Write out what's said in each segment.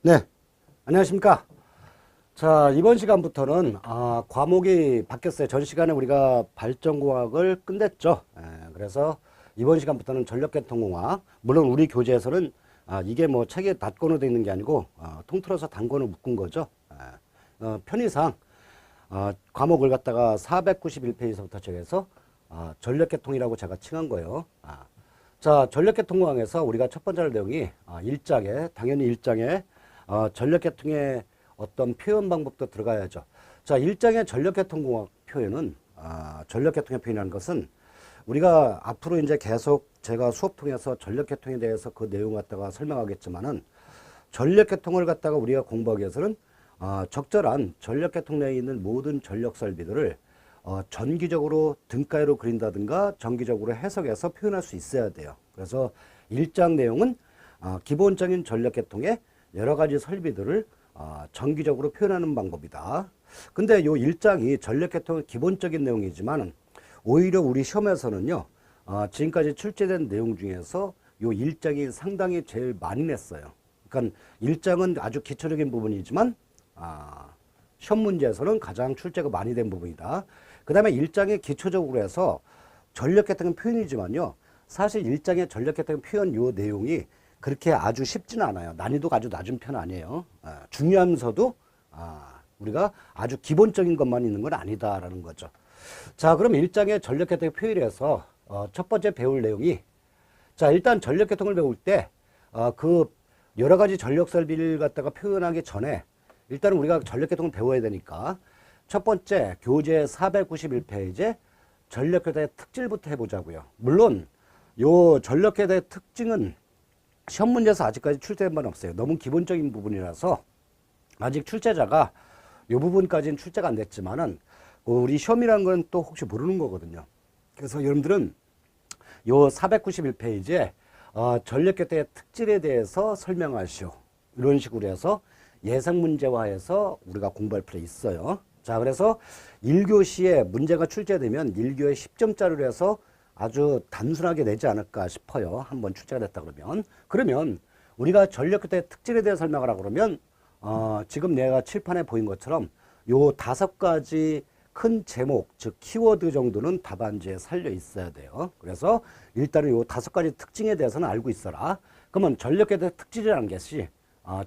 네, 안녕하십니까. 자, 이번 시간부터는 과목이 바뀌었어요. 전 시간에 우리가 발전공학을 끝냈죠. 그래서 이번 시간부터는 전력계통공학. 물론 우리 교재에서는 이게 뭐 책에 닷건으로 되어 있는 게 아니고 통틀어서 단권을 묶은 거죠. 편의상 과목을 갖다가 491페이지서부터 정해서 전력계통이라고 제가 칭한 거예요. 자, 전력계통공학에서 우리가 첫 번째 내용이 당연히 1장에 전력계통의 어떤 표현 방법도 들어가야죠. 자, 1장의 전력계통공학 표현은, 전력계통의 표현이라는 것은 우리가 앞으로 이제 계속 제가 수업 통해서 전력계통에 대해서 그 내용 갖다가 설명하겠지만은 전력계통을 갖다가 우리가 공부하기 위해서는 적절한 전력계통 내에 있는 모든 전력 설비들을 전기적으로 등가위로 그린다든가 정기적으로 해석해서 표현할 수 있어야 돼요. 그래서 1장 내용은 기본적인 전력계통의 여러 가지 설비들을 정기적으로 표현하는 방법이다. 근데 요 1장이 전력계통의 기본적인 내용이지만 오히려 우리 시험에서는요, 지금까지 출제된 내용 중에서 요 1장이 상당히 제일 많이 냈어요. 그러니까 1장은 아주 기초적인 부분이지만 시험 문제에서는 가장 출제가 많이 된 부분이다. 그 다음에 1장의 기초적으로 해서 전력계통의 표현이지만요, 사실 1장의 전력계통의 표현 요 내용이 그렇게 아주 쉽지는 않아요. 난이도가 아주 낮은 편 아니에요. 중요하면서도 우리가 아주 기본적인 것만 있는 건 아니다라는 거죠. 자, 그럼 1장의 전력계통의 표현에서 첫 번째 배울 내용이, 자, 일단 전력계통을 배울 때 그 여러 가지 전력 설비를 갖다가 표현하기 전에 일단 우리가 전력계통을 배워야 되니까 첫 번째 교재 491페이지에 전력계통의 특질부터 해보자고요. 물론 요 전력계통의 특징은 시험 문제에서 아직까지 출제된 바는 없어요. 너무 기본적인 부분이라서 아직 출제자가 이 부분까지는 출제가 안 됐지만은 우리 시험이라는 건 또 혹시 모르는 거거든요. 그래서 여러분들은 요 491페이지에 전력계통의 특질에 대해서 설명하시오. 이런 식으로 해서 예상 문제화해서 우리가 공부할 필요 있어요. 자, 그래서 1교시에 문제가 출제되면 1교에 10점짜리로 해서 아주 단순하게 내지 않을까 싶어요. 한번 출제가 됐다 그러면 우리가 전력계통의 특질에 대해 설명을 하고 그러면 지금 내가 칠판에 보인 것처럼 요 5가지 큰 제목, 즉 키워드 정도는 답안지에 살려 있어야 돼요. 그래서 일단은 요 5가지 특징에 대해서는 알고 있어라. 그러면 전력계통의 특질이라는 것이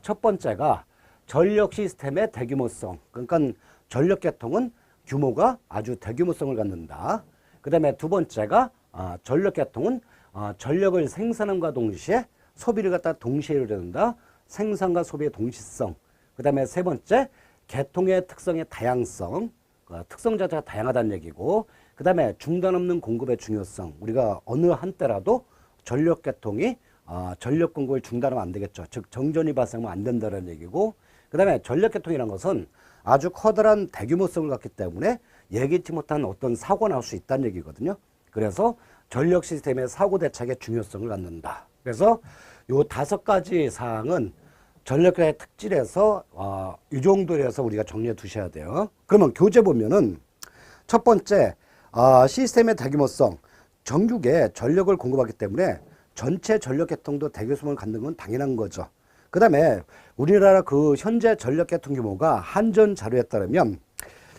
첫 번째가 전력 시스템의 대규모성. 그러니까 전력계통은 규모가 아주 대규모성을 갖는다. 그 다음에 두 번째가 전력계통은 전력을 생산함과 동시에 소비를 갖다 동시에 이루어진다. 생산과 소비의 동시성. 그 다음에 세 번째, 계통의 특성의 다양성. 특성 자체가 다양하다는 얘기고, 그 다음에 중단 없는 공급의 중요성. 우리가 어느 한때라도 전력계통이 전력 공급을 중단하면 안 되겠죠. 즉 정전이 발생하면 안 된다는 얘기고, 그 다음에 전력계통이라는 것은 아주 커다란 대규모성을 갖기 때문에 예기치 못한 어떤 사고가 날 수 있다는 얘기거든요. 그래서 전력 시스템의 사고 대책의 중요성을 갖는다. 그래서 요 5가지 사항은 전력계통의 특질에서 이 정도로 해서 우리가 정리해 두셔야 돼요. 그러면 교재 보면은 첫 번째 시스템의 대규모성, 전국에 전력을 공급하기 때문에 전체 전력계통도 대규모성을 갖는 건 당연한 거죠. 그 다음에 우리나라 그 현재 전력계통 규모가 한전 자료에 따르면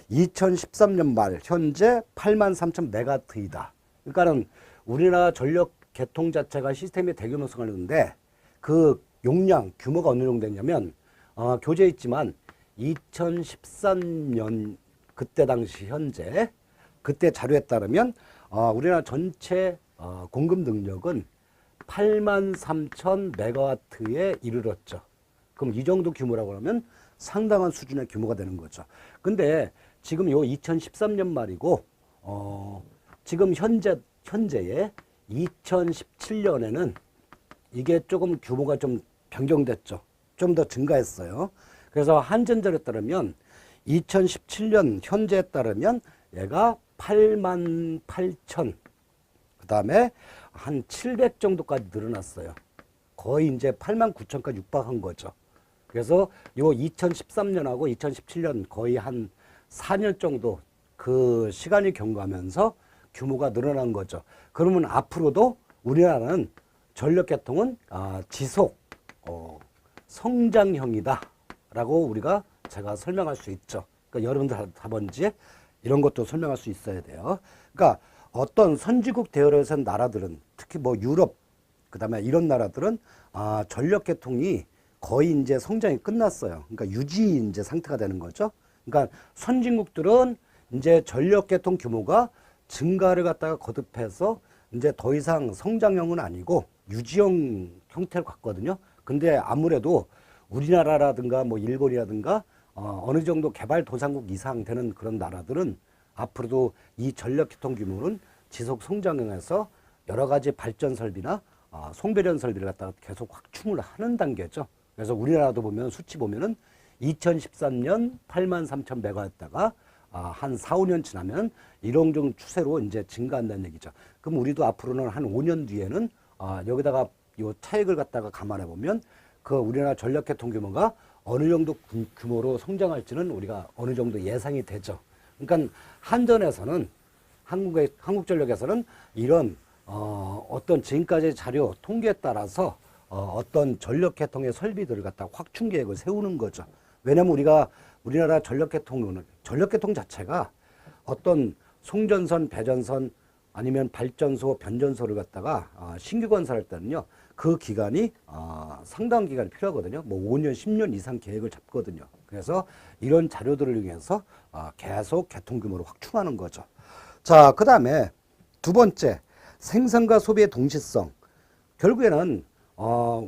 2013년 말 현재 83,000메가와트이다. 그러니까는 우리나라 전력계통 자체가 시스템의 대규모성을 하는데 그 용량 규모가 어느 정도 되냐면 교재에 있지만 2013년 그때 당시 현재 그때 자료에 따르면 우리나라 전체 공급 능력은 83,000메가와트에 이르렀죠. 그럼 이 정도 규모라고 하면 상당한 수준의 규모가 되는 거죠. 근데 지금 요 2013년 말이고 지금 현재의 2017년에는 이게 조금 규모가 좀 변경됐죠. 좀 더 증가했어요. 그래서 한전자료에 따르면 2017년 현재에 따르면 얘가 88,000, 그 다음에 한 700 정도까지 늘어났어요. 거의 이제 89,000까지 육박한 거죠. 그래서 요 2013년하고 2017년 거의 한 4년 정도 그 시간이 경과하면서 규모가 늘어난 거죠. 그러면 앞으로도 우리나라는 전력계통은 지속 성장형이다 라고 우리가 제가 설명할 수 있죠. 그러니까 여러분들 답안지에 이런 것도 설명할 수 있어야 돼요. 그러니까 어떤 선진국 대열에 선 나라들은 특히 뭐 유럽 그다음에 이런 나라들은 전력 개통이 거의 이제 성장이 끝났어요. 그러니까 유지 이제 상태가 되는 거죠. 그러니까 선진국들은 이제 전력 개통 규모가 증가를 갖다가 거듭해서 이제 더 이상 성장형은 아니고 유지형 형태로 갔거든요. 근데 아무래도 우리나라라든가 뭐 일본이라든가 어느 정도 개발도상국 이상 되는 그런 나라들은 앞으로도 이 전력 개통 규모는 지속 성장형에서 여러 가지 발전 설비나 송배련 설비를 갖다가 계속 확충을 하는 단계죠. 그래서 우리나라도 보면 수치 보면은 2013년 83,100화였다가 한 4, 5년 지나면 이런 추세로 이제 증가한다는 얘기죠. 그럼 우리도 앞으로는 한 5년 뒤에는 여기다가 요 차익을 갖다가 감안해 보면 그 우리나라 전력 개통 규모가 어느 정도 규모로 성장할지는 우리가 어느 정도 예상이 되죠. 그러니까 한전에서는 한국전력에서는 이런 어떤 지금까지 자료 통계에 따라서 어떤 전력 개통의 설비들을 갖다가 확충 계획을 세우는 거죠. 왜냐하면 우리나라 전력 개통 자체가 어떤 송전선, 배전선 아니면 발전소, 변전소를 갖다가 신규 건설할 때는요, 그 기간이 상당한 기간이 필요하거든요. 뭐 5년, 10년 이상 계획을 잡거든요. 그래서 이런 자료들을 이용해서 계속 개통 규모를 확충하는 거죠. 자, 그 다음에 두 번째, 생산과 소비의 동시성. 결국에는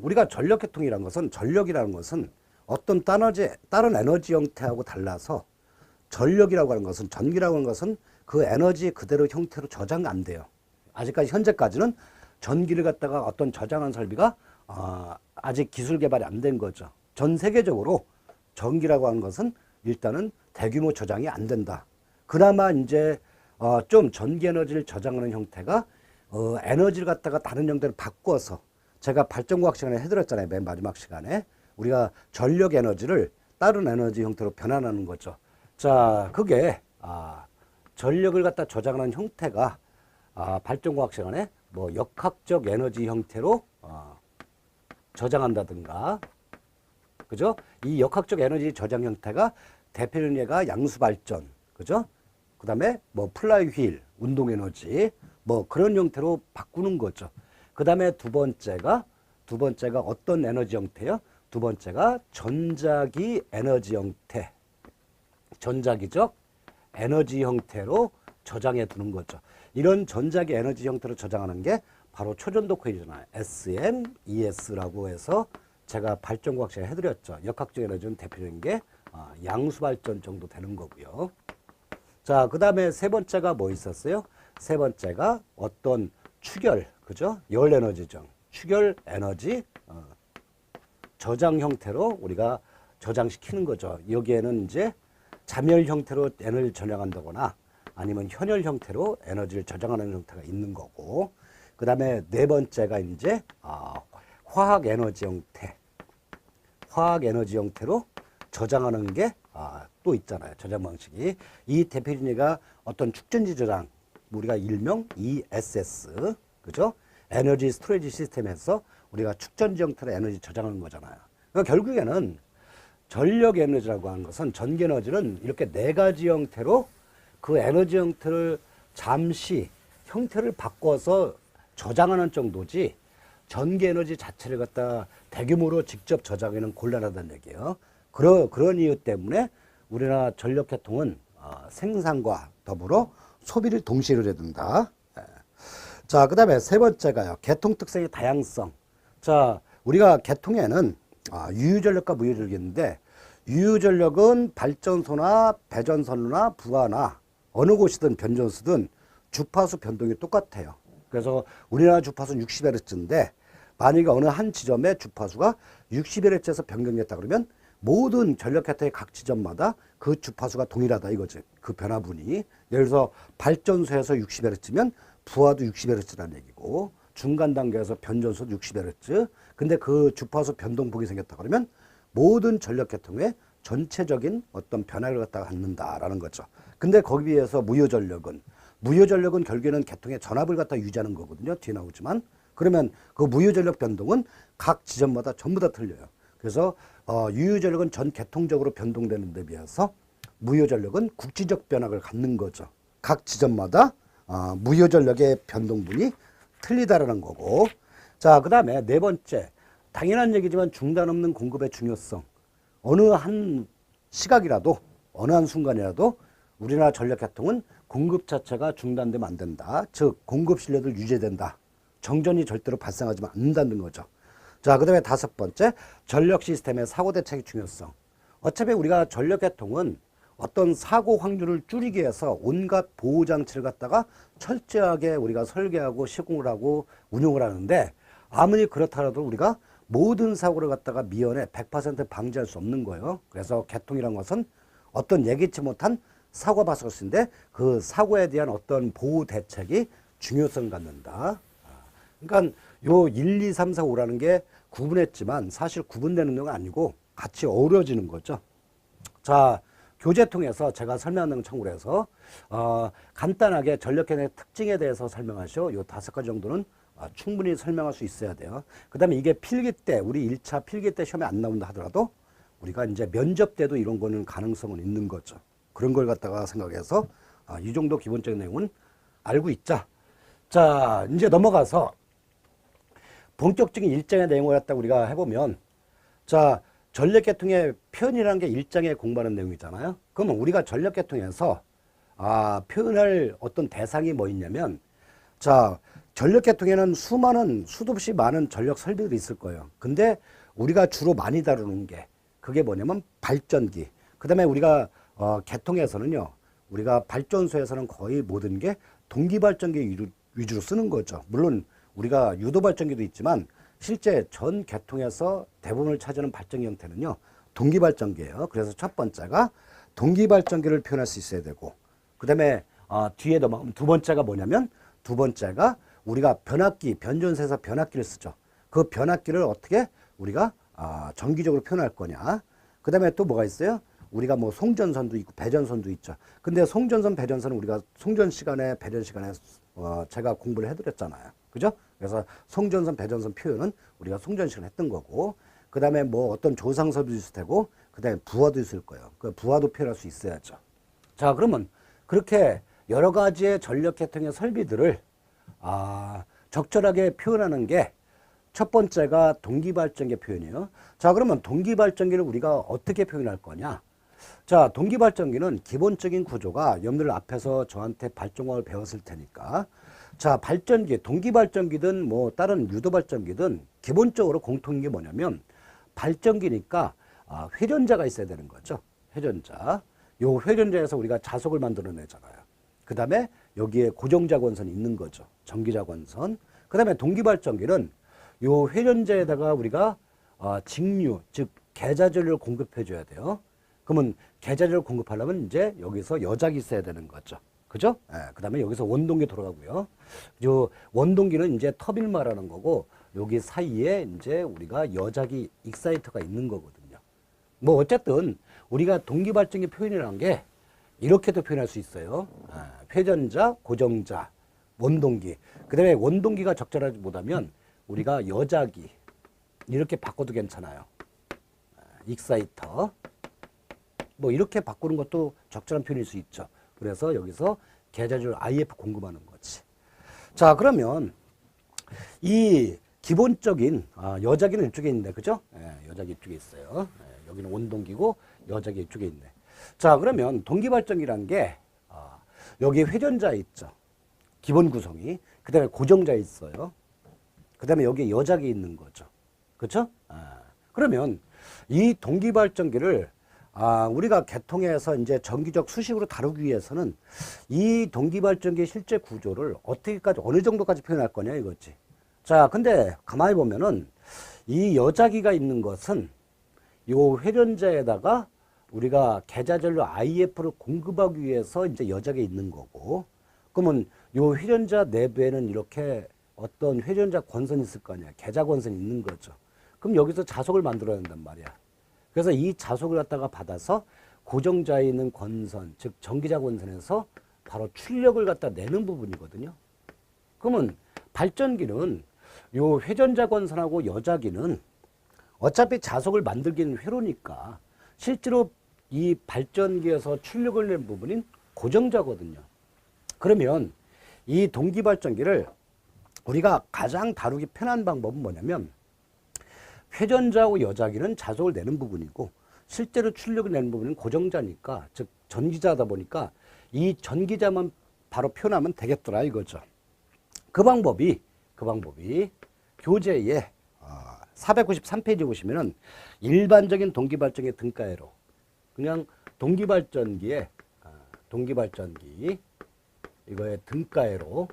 우리가 전력 개통이라는 것은, 전력이라는 것은 어떤 다른 에너지 형태하고 달라서 전력이라고 하는 것은, 전기라고 하는 것은 그 에너지 그대로 형태로 저장 안 돼요. 아직까지 현재까지는 전기를 갖다가 어떤 저장한 설비가 아직 기술 개발이 안 된 거죠. 전 세계적으로 전기라고 하는 것은 일단은 대규모 저장이 안 된다. 그나마 이제 좀 전기 에너지를 저장하는 형태가 에너지를 갖다가 다른 형태로 바꿔서, 제가 발전과학 시간에 해드렸잖아요. 맨 마지막 시간에 우리가 전력 에너지를 다른 에너지 형태로 변환하는 거죠. 자, 그게 전력을 갖다 저장하는 형태가 발전과학 시간에 뭐 역학적 에너지 형태로 저장한다든가, 그죠? 이 역학적 에너지 저장 형태가 대표적인 예가 양수발전, 그죠? 그 다음에 뭐 플라이 휠, 운동 에너지, 뭐 그런 형태로 바꾸는 거죠. 그 다음에 두 번째가 어떤 에너지 형태요? 두 번째가 전자기 에너지 형태, 전자기적 에너지 형태로 저장해 두는 거죠. 이런 전자기 에너지 형태로 저장하는 게 바로 초전도 코일이잖아요. SM, ES라고 해서 제가 발전과학 시간에 해드렸죠. 역학적 에너지는 대표적인 게 양수발전 정도 되는 거고요. 자, 그 다음에 세 번째가 뭐 있었어요? 세 번째가 어떤 축열, 그죠? 열 에너지죠. 축열 에너지 저장 형태로 우리가 저장시키는 거죠. 여기에는 이제 잠열 형태로 에너지를 저장한다거나 아니면 현열 형태로 에너지를 저장하는 형태가 있는 거고, 그 다음에 네 번째가 이제 화학 에너지 형태, 화학 에너지 형태로 저장하는 게 또 있잖아요. 저장 방식이. 이 대표적인 예가 어떤 축전지 저장, 우리가 일명 ESS, 그죠? 에너지 스토리지 시스템에서 우리가 축전지 형태로 에너지 저장하는 거잖아요. 그러니까 결국에는 전력 에너지라고 하는 것은, 전기 에너지는 이렇게 네 가지 형태로 그 에너지 형태를 잠시 형태를 바꿔서 저장하는 정도지, 전기 에너지 자체를 갖다 대규모로 직접 저장하기는 곤란하다는 얘기예요. 그런 이유 때문에 우리나라 전력 개통은 생산과 더불어 소비를 동시에 이루어야 된다. 자, 그 다음에 세 번째가요. 개통 특성의 다양성. 자, 우리가 개통에는 유유전력과 무유전력이 있는데, 유유전력은 발전소나 배전선이나 부하나 어느 곳이든 변전소든 주파수 변동이 똑같아요. 그래서 우리나라 주파수는 60Hz인데 만약에 어느 한 지점의 주파수가 60Hz에서 변경됐다 그러면 모든 전력 개통의 각 지점마다 그 주파수가 동일하다 이거지. 그 변화분이. 예를 들어서 발전소에서 60Hz면 부하도 60Hz라는 얘기고, 중간 단계에서 변전소도 60Hz. 근데 그 주파수 변동폭이 생겼다 그러면 모든 전력 개통에 전체적인 어떤 변화를 갖다가 갖는다라는 거죠. 근데 거기에 비해서 무효전력은 결국에는 개통의 전압을 갖다 유지하는 거거든요. 뒤에 나오지만. 그러면 그 무효전력 변동은 각 지점마다 전부 다 틀려요. 그래서 유효전력은 전 계통적으로 변동되는 데 비해서 무효전력은 국지적 변화를 갖는 거죠. 각 지점마다 무효전력의 변동분이 틀리다라는 거고. 자, 그 다음에 네 번째, 당연한 얘기지만 중단 없는 공급의 중요성. 어느 한 시각이라도, 어느 한 순간이라도 우리나라 전력계통은 공급 자체가 중단되면 안 된다. 즉 공급 신뢰도 유지된다. 정전이 절대로 발생하지 않는다는 거죠. 자, 그 다음에 다섯 번째, 전력 시스템의 사고 대책의 중요성. 어차피 우리가 전력계통은 어떤 사고 확률을 줄이기 위해서 온갖 보호장치를 갖다가 철저하게 우리가 설계하고 시공을 하고 운용을 하는데, 아무리 그렇더라도 우리가 모든 사고를 갖다가 미연에 100% 방지할 수 없는 거예요. 그래서 개통이란 것은 어떤 예기치 못한 사고가 발생할 수 있는데 그 사고에 대한 어떤 보호 대책이 중요성을 갖는다. 그러니까 요 1, 2, 3, 4, 5라는 게 구분했지만 사실 구분되는 건 아니고 같이 어우러지는 거죠. 자, 교재 통해서 제가 설명하는 걸 참고로 해서 간단하게 전력계통의 특징에 대해서 설명하시오. 요 5가지 정도는 충분히 설명할 수 있어야 돼요. 그 다음에 이게 필기 때, 우리 1차 필기 때 시험에 안 나온다 하더라도 우리가 이제 면접 때도 이런 거는 가능성은 있는 거죠. 그런 걸 갖다가 생각해서 이 정도 기본적인 내용은 알고 있자. 자, 이제 넘어가서 본격적인 일정의 내용을 갖다 우리가 해보면, 자, 전력계통의 표현이라는 게 일정에 공부하는 내용이잖아요. 그러면 우리가 전력계통에서 표현할 어떤 대상이 뭐 있냐면, 자, 전력계통에는 수도 없이 많은 전력 설비들이 있을 거예요. 근데 우리가 주로 많이 다루는 게 그게 뭐냐면 발전기. 그 다음에 우리가 계통에서는요, 우리가 발전소에서는 거의 모든 게 동기발전기 위주로 쓰는 거죠. 물론 우리가 유도발전기도 있지만 실제 전 계통에서 대부분을 차지하는 발전기 형태는요, 동기발전기예요. 그래서 첫 번째가 동기발전기를 표현할 수 있어야 되고, 그 다음에 뒤에 넘어가면 두 번째가 뭐냐면, 두 번째가 우리가 변압기, 변전소에서 변압기를 쓰죠. 그 변압기를 어떻게 우리가 전기적으로 표현할 거냐. 그 다음에 또 뭐가 있어요? 우리가 뭐 송전선도 있고 배전선도 있죠. 근데 송전선, 배전선은 우리가 송전 시간에, 배전 시간에 제가 공부를 해드렸잖아요. 그죠? 그래서 송전선, 배전선 표현은 우리가 송전 시간에 했던 거고, 그 다음에 뭐 어떤 조상설도 있을 테고, 그 다음에 부하도 있을 거예요. 그 부하도 표현할 수 있어야죠. 자, 그러면 그렇게 여러 가지의 전력 계통의 설비들을 적절하게 표현하는 게 첫 번째가 동기발전기 표현이에요. 자, 그러면 동기발전기를 우리가 어떻게 표현할 거냐? 자, 동기발전기는 기본적인 구조가 여러분들 앞에서 저한테 발전공학을 배웠을 테니까, 자, 발전기, 동기발전기든 뭐 다른 유도발전기든 기본적으로 공통인 게 뭐냐면, 발전기니까 회전자가 있어야 되는 거죠. 회전자. 요 회전자에서 우리가 자석을 만들어내잖아요. 그 다음에 여기에 고정자권선이 있는 거죠. 전기자권선. 그 다음에 동기발전기는 요 회전자에다가 우리가 직류, 즉 계자전류를 공급해 줘야 돼요. 그러면 계자전류를 공급하려면 이제 여기서 여작이 있어야 되는 거죠. 그죠? 그 다음에 여기서 원동기 돌아가고요. 요 원동기는 이제 터빈 말하는 거고, 여기 사이에 이제 우리가 여작이, 익사이터가 있는 거거든요. 뭐 어쨌든 우리가 동기발전기 표현이라는 게 이렇게도 표현할 수 있어요. 회전자, 고정자, 원동기. 그 다음에 원동기가 적절하지 못하면 우리가 여작이 이렇게 바꿔도 괜찮아요. 익사이터. 뭐 이렇게 바꾸는 것도 적절한 표현일 수 있죠. 그래서 여기서 계자줄 IF 공급하는 거지. 자, 그러면 이 기본적인 여작이는 이쪽에 있는데, 그죠? 여작이 이쪽에 있어요. 여기는 원동기고 여작이 이쪽에 있네. 자, 그러면 동기발전기란 게 여기 회전자 있죠. 기본 구성이. 그 다음에 고정자 있어요. 그 다음에 여기에 여작이 있는 거죠. 그렇죠? 그러면 이 동기발전기를 우리가 계통해서 이제 전기적 수식으로 다루기 위해서는 이 동기발전기의 실제 구조를 어떻게까지, 어느 정도까지 표현할 거냐 이거지. 자, 근데 가만히 보면은 이 여작이가 있는 것은 요 회전자에다가 우리가 계자전류 IF를 공급하기 위해서 이제 여작이 있는 거고, 그러면 요 회전자 내부에는 이렇게 어떤 회전자 권선이 있을 거 아니야. 계자 권선이 있는 거죠. 그럼 여기서 자석을 만들어야 된단 말이야. 그래서 이 자석을 갖다가 받아서 고정자에 있는 권선, 즉 전기자 권선에서 바로 출력을 갖다 내는 부분이거든요. 그러면 발전기는 요 회전자 권선하고 여작이는 어차피 자석을 만들기는 회로니까 실제로 이 발전기에서 출력을 낸 부분인 고정자거든요. 그러면 이 동기발전기를 우리가 가장 다루기 편한 방법은 뭐냐면 회전자하고 여자기는 자석을 내는 부분이고 실제로 출력을 내는 부분은 고정자니까 즉 전기자다 보니까 이 전기자만 바로 표현하면 되겠더라 이거죠. 그 방법이 교재에 493페이지 보시면은 일반적인 동기발전기 등가회로 그냥 동기발전기 이거의 등가회로.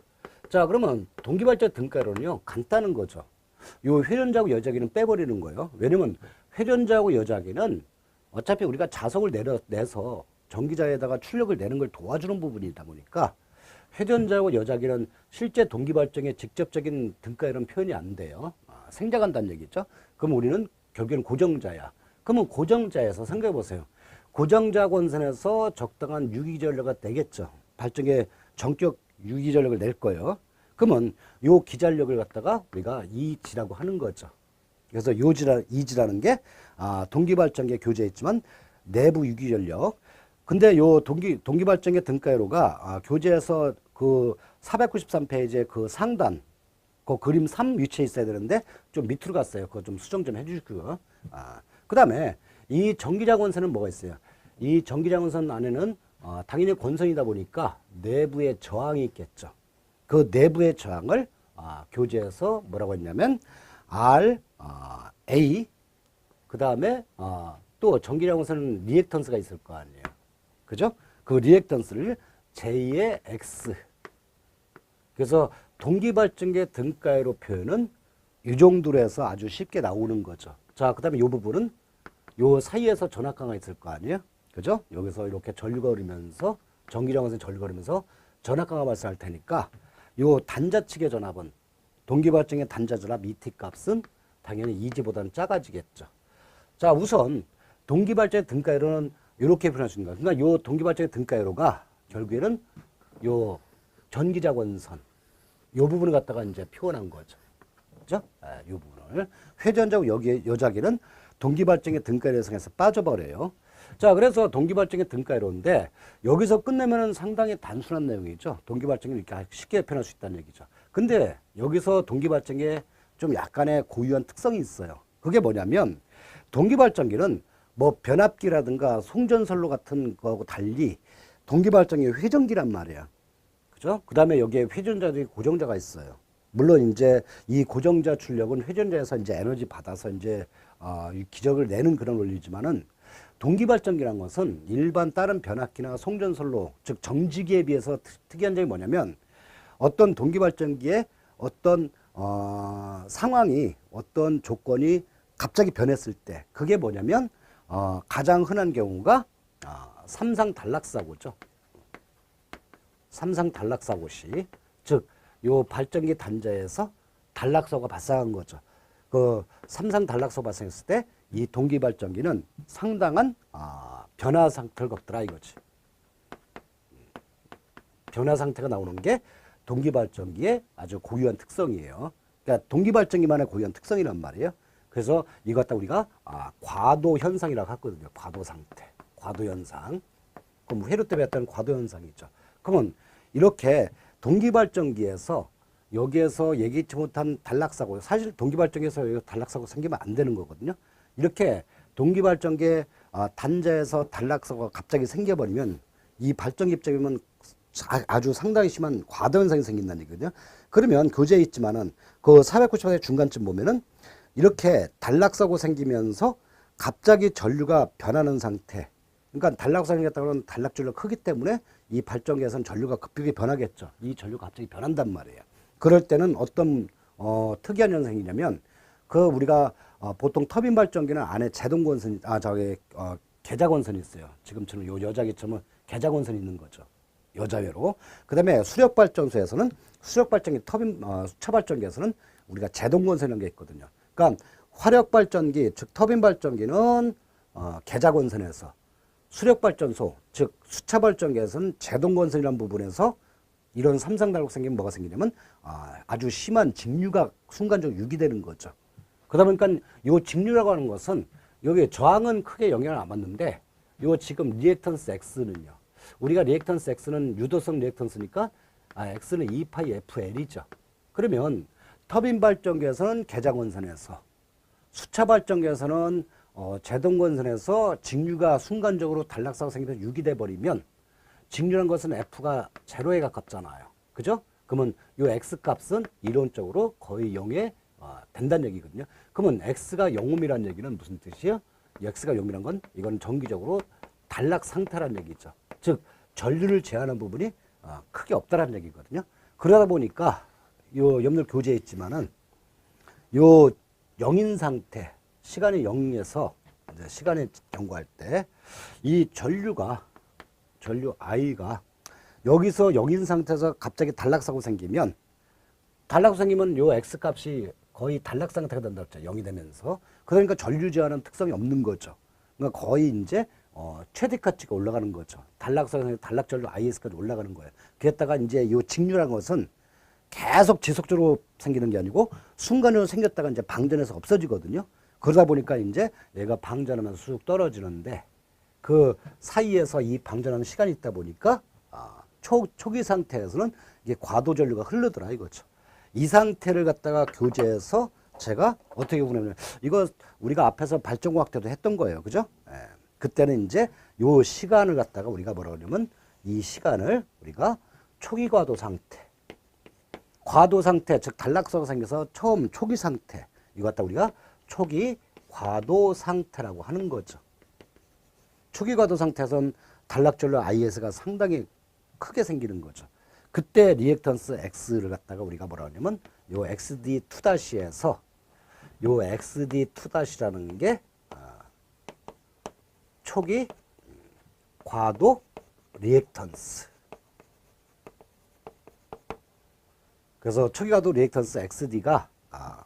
자 그러면 동기발전 등가회로는요 간단한 거죠. 요 회전자하고 여자기는 빼버리는 거예요. 왜냐면 회전자하고 여자기는 어차피 우리가 자석을 내서 전기자에다가 출력을 내는 걸 도와주는 부분이다 보니까 회전자하고 여자기는 실제 동기발전의 직접적인 등가회로는 표현이 안 돼요. 생략한다는 얘기죠. 그럼 우리는 결국에는 고정자야. 그러면 고정자에서 생각해 보세요. 고정자 권선에서 적당한 유기전력가 되겠죠. 발전기에 전격 유기전력을 낼 거예요. 그러면 요 기전력을 갖다가 우리가 이지라고 하는 거죠. 그래서 이지라는 게 동기발전기에 교재에 있지만 내부 유기전력. 근데 요 동기발전기 등가회로가 교재에서 그 493페이지의 그 상단 그 그림 3 위치에 있어야 되는데 좀 밑으로 갔어요. 그거 좀 수정 좀 해주시고요. 그 다음에 이 전기자 권선은 뭐가 있어요? 이 전기자 권선 안에는 당연히 권선이다 보니까 내부의 저항이 있겠죠. 그 내부의 저항을 교재에서 뭐라고 했냐면 R, A 그 다음에 또 전기자 권선은 리액턴스가 있을 거 아니에요. 그죠? 그 리액턴스를 J의 X. 그래서 동기발전기 등가회로 표현은 이 정도로 해서 아주 쉽게 나오는 거죠. 자, 그 다음에 이 부분은 요 사이에서 전압강가 있을 거 아니에요? 그죠? 여기서 이렇게 전류가 흐르면서 전기장에서 전류가 흐르면서 전압강가 발생할 테니까 요 단자 측의 전압은 동기발전기의 단자 전압 ET 값은 당연히 EG보다는 작아지겠죠. 자, 우선 동기발전기 등가회로는 이렇게 표현할 수 있는 거예요. 그러니까 요 동기발전기 등가회로가 결국에는 요 전기자 권선 요 부분을 갖다가 이제 표현한 거죠. 그죠? 요 부분을. 회전자고 여자기는 동기발전기 등가회로 예상에서 빠져버려요. 자, 그래서 동기발전기 등가회로인데 여기서 끝내면은 상당히 단순한 내용이죠. 동기발전기를 이렇게 쉽게 표현할 수 있다는 얘기죠. 근데 여기서 동기발전기에 좀 약간의 고유한 특성이 있어요. 그게 뭐냐면 동기발전기는 뭐 변압기라든가 송전선로 같은 거하고 달리 동기발전기 회전기란 말이야. 그죠? 그 다음에 여기에 회전자들이 고정자가 있어요. 물론 이제 이 고정자 출력은 회전자에서 이제 에너지 받아서 이제 기적을 내는 그런 원리지만은 동기발전기란 것은 일반 다른 변압기나 송전선로 즉 정지기에 비해서 특이한 점이 뭐냐면 어떤 동기발전기에 어떤 상황이 어떤 조건이 갑자기 변했을 때 그게 뭐냐면 가장 흔한 경우가 삼상 단락사고죠. 삼상 단락사고 시, 즉 요 발전기 단자에서 단락사고가 발생한 거죠. 그 삼상 단락사고 발생했을 때 이 동기발전기는 상당한 변화 상태를 겪더라 이거지. 변화 상태가 나오는 게 동기발전기의 아주 고유한 특성이에요. 그러니까 동기발전기만의 고유한 특성이란 말이에요. 그래서 이거 갖다 우리가 과도 현상이라고 하거든요. 과도 상태, 과도 현상. 그럼 회로 때 배웠던 과도 현상이죠. 그러면 이렇게 동기발전기에서 여기에서 예기치 못한 단락사고, 사실 동기발전기에서 단락사고 생기면 안 되는 거거든요. 이렇게 동기발전기의 단자에서 단락사고가 갑자기 생겨버리면 이 발전기 입장이면 아주 상당히 심한 과도 현상이 생긴다는 얘기거든요. 그러면 교재에 있지만은 그 490의 중간쯤 보면은 이렇게 단락사고 생기면서 갑자기 전류가 변하는 상태. 그러니까 단락사고 생겼다고는 단락줄로 크기 때문에 이 발전기에서는 전류가 급격히 변하겠죠. 이 전류가 갑자기 변한단 말이에요. 그럴 때는 어떤 특이한 현상이냐면 그 우리가 보통 터빈 발전기는 안에 제동건선이 계자건선이 있어요. 지금처럼 요 여자기처럼 계자건선이 있는 거죠. 여자외로. 그다음에 수력발전소에서는 수력발전기 터빈 수차발전기에서는 우리가 제동건선이라는 게 있거든요. 그러니까 화력발전기 즉 터빈 발전기는 계자건선에서 수력발전소 즉 수차발전기에서는 제동건선이라는 부분에서 이런 삼상단락 생기면 뭐가 생기냐면 아주 심한 직류가 순간적으로 유기되는 거죠. 그러다 보니까 요 직류라고 하는 것은 여기 저항은 크게 영향을 안 받는데 요 지금 리액턴스 X는요. 우리가 리액턴스 X는 유도성 리액턴스니까 X는 2파이 FL이죠. 그러면 터빈 발전기에서는 개장원선에서 수차 발전기에서는 제동건선에서 직류가 순간적으로 단락사가 생겨서 유기돼 버리면 직류라는 것은 F가 제로에 가깝잖아요. 그죠? 그러면 요 X 값은 이론적으로 거의 0에 된다는 얘기거든요. 그러면 X가 0옴이라는 얘기는 무슨 뜻이에요? X가 0이란 건 이건 정기적으로 단락 상태라는 얘기죠. 즉 전류를 제한하는 부분이 크게 없다라는 얘기거든요. 그러다 보니까 요 염료 교재에 있지만은 요 0인 상태, 시간이 0에서 이제 시간을 경고할 때 이 전류 I가 여기서 0인 상태에서 갑자기 단락사고 생기면 요 X 값이 거의 단락 상태가 된다고 했죠. 0이 되면서. 그러니까 전류 제한은 특성이 없는 거죠. 그러니까 거의 이제 최대가치가 올라가는 거죠. 단락사에서 단락 전류 IS까지 올라가는 거예요. 그랬다가 이제 요 직류라는 것은 계속 지속적으로 생기는 게 아니고 순간적으로 생겼다가 이제 방전해서 없어지거든요. 그러다 보니까 이제 얘가 방전하면서 쑥 떨어지는데 그 사이에서 이 방전하는 시간이 있다 보니까 초기 상태에서는 이게 과도 전류가 흐르더라 이거죠. 이 상태를 갖다가 교재에서 제가 어떻게 보냐면 이거 우리가 앞에서 발전공학 때도 했던 거예요. 그죠? 예. 그때는 이제 요 시간을 갖다가 우리가 뭐라 그러냐면 이 시간을 우리가 초기 과도 상태, 과도 상태, 즉 단락사가 생겨서 처음 초기 상태, 이거 갖다 우리가 초기 과도 상태라고 하는 거죠. 초기 과도 상태에서는 단락전류 IS가 상당히 크게 생기는 거죠. 그때 리액턴스 X를 갖다가 우리가 뭐라 하냐면 요 XD2-에서 요 XD2-라는 게 초기 과도 리액턴스. 그래서 초기 과도 리액턴스 XD가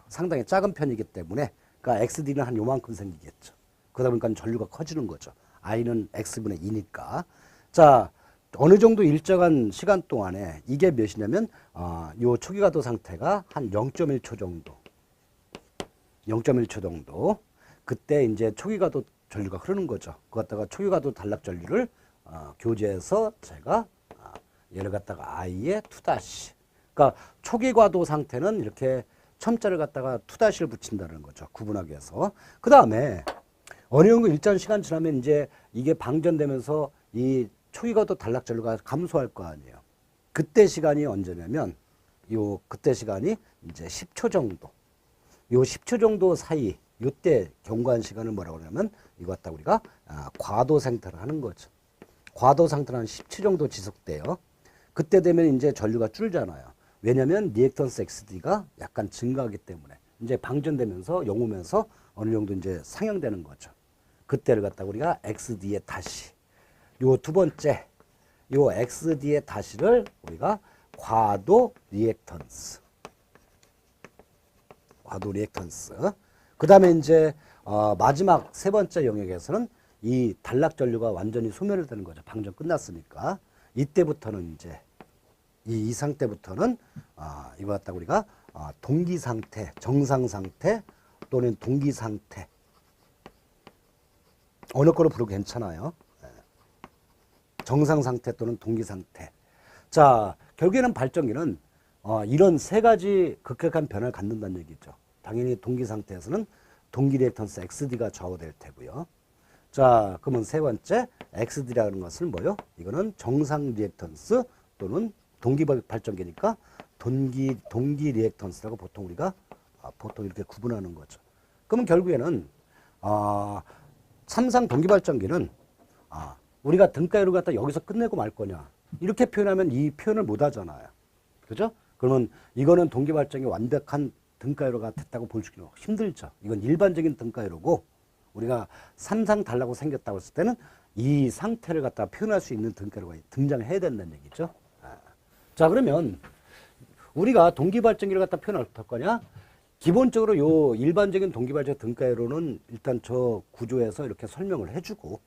상당히 작은 편이기 때문에 그러니까 XD는 한 요만큼 생기겠죠. 그러다 보니까 전류가 커지는 거죠. I는 X분의 2니까. 자, 어느 정도 일정한 시간 동안에 이게 몇이냐면 요 초기 과도 상태가 한 0.1초 정도. 0.1초 정도. 그때 이제 초기 과도 전류가 흐르는 거죠. 그거 갖다가 초기 과도 단락 전류를 교재에서 제가 얘를 갖다가 I의 2-. 그러니까 초기 과도 상태는 이렇게 첨자를 갖다가 2-를 붙인다는 거죠. 구분하기 위해서. 그 다음에 어느 정도 일정 시간 지나면 이제 이게 방전되면서 이 초기 과도 단락 전류가 감소할 거 아니에요. 그때 시간이 언제냐면 그때 시간이 이제 10초 정도. 요 10초 정도 사이 요때 경과한 시간을 뭐라고 하냐면 이거 갖다 우리가 과도 상태를 하는 거죠. 과도 상태는 한 10초 정도 지속돼요. 그때 되면 이제 전류가 줄잖아요. 왜냐면 리액턴스 XD가 약간 증가하기 때문에 이제 방전되면서 영오면서 어느 정도 이제 상향되는 거죠. 그때를 갖다가 우리가 XD의 다시 요 두 번째 요 XD의 다시를 우리가 과도 리액턴스. 그 다음에 이제 마지막 세 번째 영역에서는 이 단락 전류가 완전히 소멸이 되는 거죠. 방전 끝났으니까. 이때부터는 이제 이 상태부터는 이거 갖다 우리가 동기 상태, 정상 상태 또는 동기 상태 어느 거로 부르고 괜찮아요. 정상 상태 또는 동기 상태. 자, 결국에는 발전기는 이런 세 가지 급격한 변화를 갖는다는 얘기죠. 당연히 동기 상태에서는 동기 리액턴스 XD가 좌우될 테고요. 자, 그러면 세 번째 XD라는 것은 뭐요? 이거는 정상 리액턴스 또는 동기 발전기니까 동기 리액턴스라고 보통 우리가 보통 이렇게 구분하는 거죠. 그러면 결국에는 삼상 동기 발전기는 우리가 등가율을 갖다 여기서 끝내고 말 거냐 이렇게 표현하면 이 표현을 못 하잖아요. 그죠? 그러면 이거는 동기 발전기 완벽한 등가율가 됐다고 볼 수는 힘들죠. 이건 일반적인 등가율이고 우리가 삼상 달라고 생겼다고 했을 때는 이 상태를 갖다 표현할 수 있는 등가율가 등장해야 된다는 얘기죠. 자, 그러면 우리가 동기 발전기를 갖다 표현할 거냐? 기본적으로 요 일반적인 동기 발전기 등가율로는 일단 저 구조에서 이렇게 설명을 해주고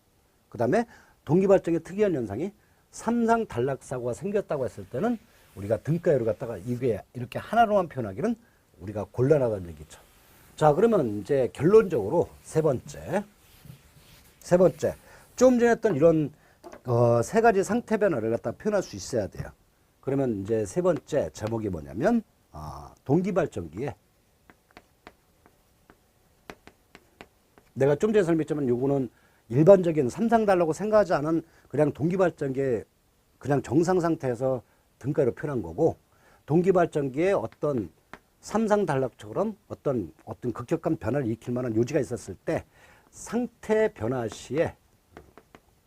그 다음에 동기 발전기 특이한 현상이 삼상 단락 사고가 생겼다고 했을 때는 우리가 등가율을 갖다가 이게 이렇게 하나로만 표현하기는 우리가 곤란하다는 얘기죠. 자, 그러면 이제 결론적으로 세 번째. 좀 전에 했던 이런 세 가지 상태 변화를 갖다 표현할 수 있어야 돼요. 그러면 이제 세 번째 제목이 뭐냐면 동기발전기에 내가 좀 전에 설명했지만 요거는 일반적인 삼상달라고 생각하지 않은 그냥 동기발전기에 그냥 정상 상태에서 등가로 표현한 거고, 동기발전기에 어떤 삼상단락처럼 어떤 급격한 변화를 일으킬 만한 요지가 있었을 때 상태 변화 시에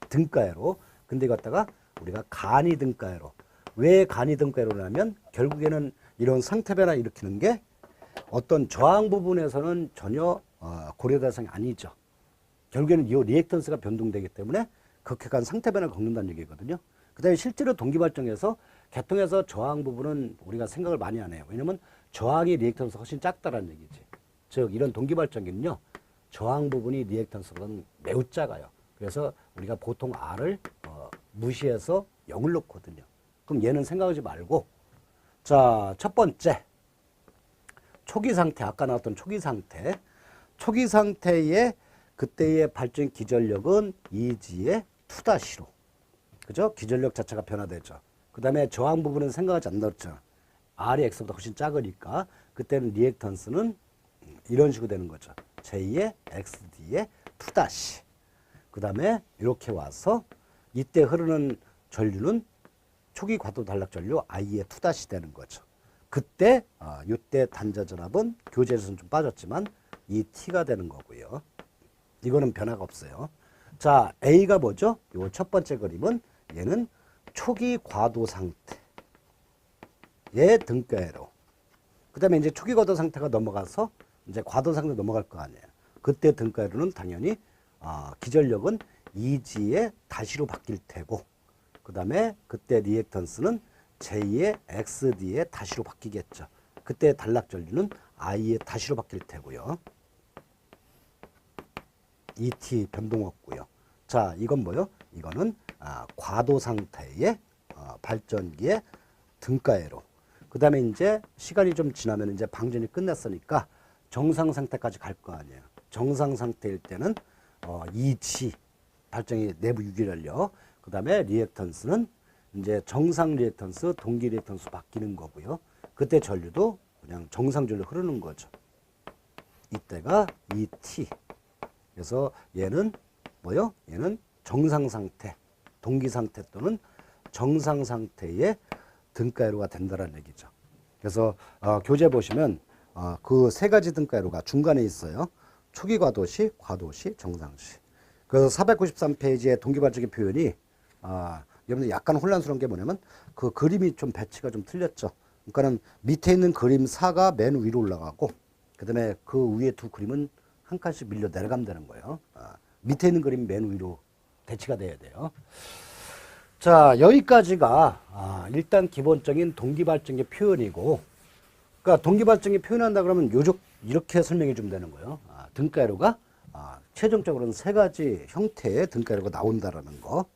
등가로, 근데 이것다가 우리가 간이 등가로, 왜 간이 등가로냐면 결국에는 이런 상태 변화를 일으키는 게 어떤 저항 부분에서는 전혀 고려 대상이 아니죠. 결국에는 이 리액턴스가 변동되기 때문에 급격한 상태 변화를 겪는다는 얘기거든요. 그 다음에 실제로 동기발전에서 계통에서 저항 부분은 우리가 생각을 많이 안 해요. 왜냐면 저항이 리액턴스가 훨씬 작다라는 얘기지. 즉 이런 동기발전기는요, 저항 부분이 리액턴스보다는 매우 작아요. 그래서 우리가 보통 R을 무시해서 0을 놓거든요. 그럼 얘는 생각하지 말고, 자, 첫 번째 초기 상태, 아까 나왔던 초기 상태의 그때의 발전 기전력은 Eg의 2-로, 그죠? 기전력 자체가 변화되죠. 그 다음에 저항 부분은 생각하지 않았죠. R이 X보다 훨씬 작으니까 그때는 리액턴스는 이런 식으로 되는 거죠. J의 XD의 2-. 그 다음에 이렇게 와서 이때 흐르는 전류는 초기 과도 단락 전류 I의 2- 되는 거죠. 그때 이때 단자전압은 교재에서는 좀 빠졌지만 이 T가 되는 거고요. 이거는 변화가 없어요. 자, A가 뭐죠? 요 첫 번째 그림은 얘는 초기 과도 상태의 등가로. 그 다음에 이제 초기 과도 상태가 넘어가서 이제 과도 상태 넘어갈 거 아니에요. 그때 등가로는 당연히 기전력은 Eg의 다시로 바뀔 테고, 그 다음에 그때 리액턴스는 J의 XD의 다시로 바뀌겠죠. 그때 단락 전류는 I의 다시로 바뀔 테고요. ET 변동 없고요. 자, 이건 뭐요? 이거는 과도 상태의 발전기의 등가로. 그 다음에 이제 시간이 좀 지나면 이제 방전이 끝났으니까 정상 상태까지 갈 거 아니에요. 정상 상태일 때는 EG 발전기 내부 유기전력, 그 다음에 리액턴스는 이제 정상 리액턴스, 동기 리액턴스 바뀌는 거고요. 그때 전류도 그냥 정상 전류 흐르는 거죠. 이때가 ET. 그래서 얘는 뭐요? 얘는 정상 상태, 동기 상태 또는 정상 상태의 등가로가 된다는 얘기죠. 그래서 교재 보시면 그 세 가지 등가로가 중간에 있어요. 초기 과도시, 과도시, 정상시. 그래서 493페이지의 동기발전기 표현이 여러분들 약간 혼란스러운 게 뭐냐면 그 그림이 좀 배치가 좀 틀렸죠. 그러니까는 밑에 있는 그림 4가 맨 위로 올라가고, 그 다음에 그 위에 두 그림은 한 칸씩 밀려 내려가면 되는 거예요. 밑에 있는 그림이 맨 위로 대치가 돼야 돼요. 자, 여기까지가 일단 기본적인 동기발전기 표현이고, 그러니까 동기발전기 표현한다 그러면 이렇게 설명해 주면 되는 거예요. 등가로가 최종적으로는 세 가지 형태의 등가로가 나온다라는 거.